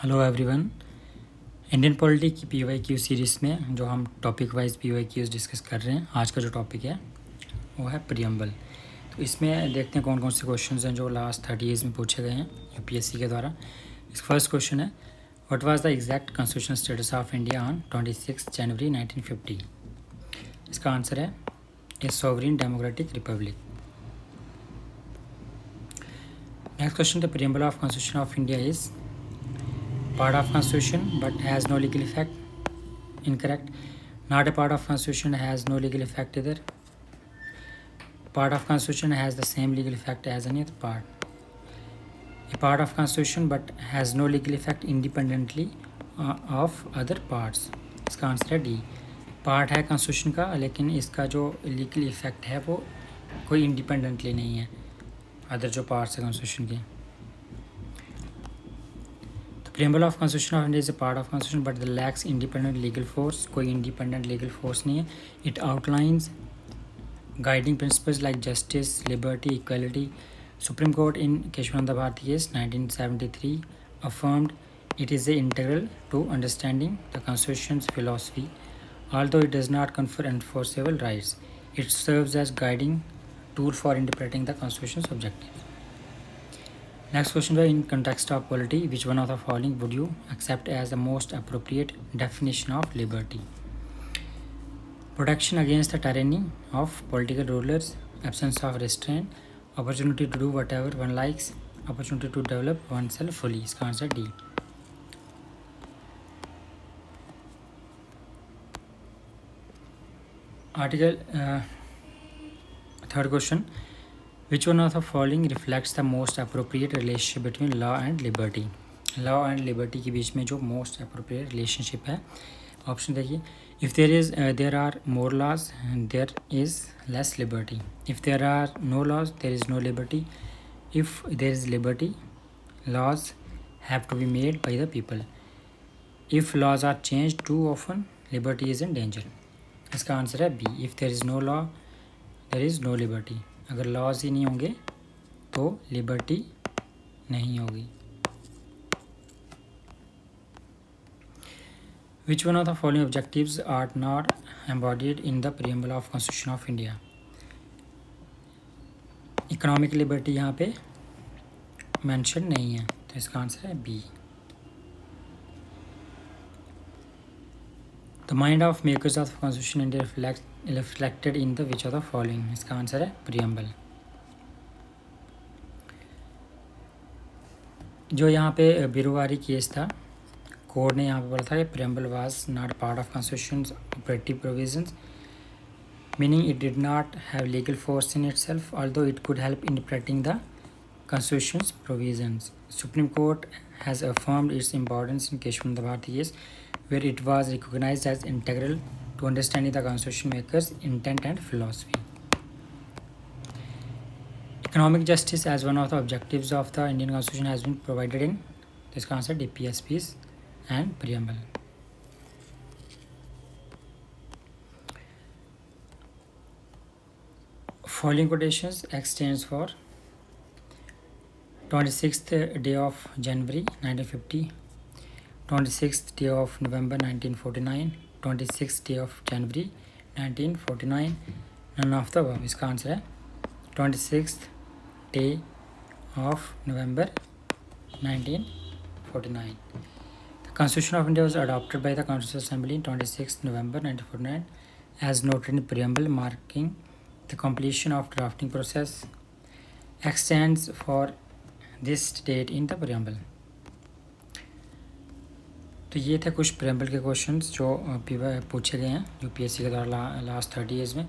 Hello everyone. Indian polity की PYQ series में जो हम टॉपिक वाइज PYQs डिस्कस कर रहे हैं, आज का जो टॉपिक है वो है प्रियम्बल। तो इसमें देखते हैं कौन कौन से क्वेश्चंस हैं जो लास्ट 30 ईयर्स में पूछे गए हैं UPSC के द्वारा। इसका फर्स्ट क्वेश्चन है, what was the exact constitutional status of India on 26 January 1950। इसका आंसर है a sovereign democratic republic. Next question, the preamble of constitution of India is part of constitution but has no legal effect. Incorrect. Not a part of constitution, has no legal effect either. Part of constitution has the same legal effect as any other part. A part of constitution but has no legal effect independently of other parts. इसका answer है D. Part है constitution का लेकिन इसका जो legal effect है वो कोई इंडिपेंडेंटली नहीं है अदर जो पार्ट्स है कॉन्स्टिट्यूशन के। Preamble of constitution of India is a part of constitution but the lacks independent legal force. कोई इंडिपेंडेंट लीगल फोर्स नहीं है। It outlines guiding principles like justice, liberty, equality. Supreme court in Kesavananda Bharati case 1973 affirmed it is integral to understanding the constitution's philosophy. Although it does not confer enforceable rights, it serves as guiding tool for interpreting the constitution's objectives. Next question, in context of polity, which one of the following would you accept as the most appropriate definition of liberty? Protection against the tyranny of political rulers, absence of restraint, opportunity to do whatever one likes, opportunity to develop oneself fully. इसका answer D. Article third question, which one of the following reflects the most appropriate relationship between law and liberty? Law and liberty के बीच में जो most appropriate relationship है, option देखिए। If there are more laws there is less liberty. If there are no laws there is no liberty. If there is liberty laws have to be made by the people. If laws are change too often liberty is in danger. इसका answer है B. If there is no law there is no liberty. अगर लॉज ही नहीं होंगे तो liberty नहीं होगी। Which one of the following objectives are not embodied in the preamble of constitution of India? Economic liberty यहाँ पे मेंशन नहीं है तो इसका आंसर है B. The mind of makers of constitution India reflected in the which of the following? इसका answer है preamble. जो यहाँ पे बिरुवारी केस था, कोर्ट ने यहाँ पे बोला था कि preamble was not part of constitution operative provisions, meaning it did not have legal force in itself although it could help interpreting the constitution's provisions. Supreme court has affirmed its importance in Kesavananda Bharati case where it was recognized as integral to understanding the constitution makers' intent and philosophy. Economic justice as one of the objectives of the Indian Constitution has been provided in this concept DPSPs and preamble. Following quotations, X stands for 26th day of January 1950, 26th day of November 1949, 26th day of January 1949, none of the above. इसका answer है 26th day of November 1949. The Constitution of India was adopted by the Constitutional Assembly on 26th November 1949 as noted in preamble, marking the completion of drafting process. X stands for this date in the preamble. तो ये थे कुछ preamble के questions जो पूछे गए हैं UPSC के द्वारा लास्ट 30 ईयर्स में।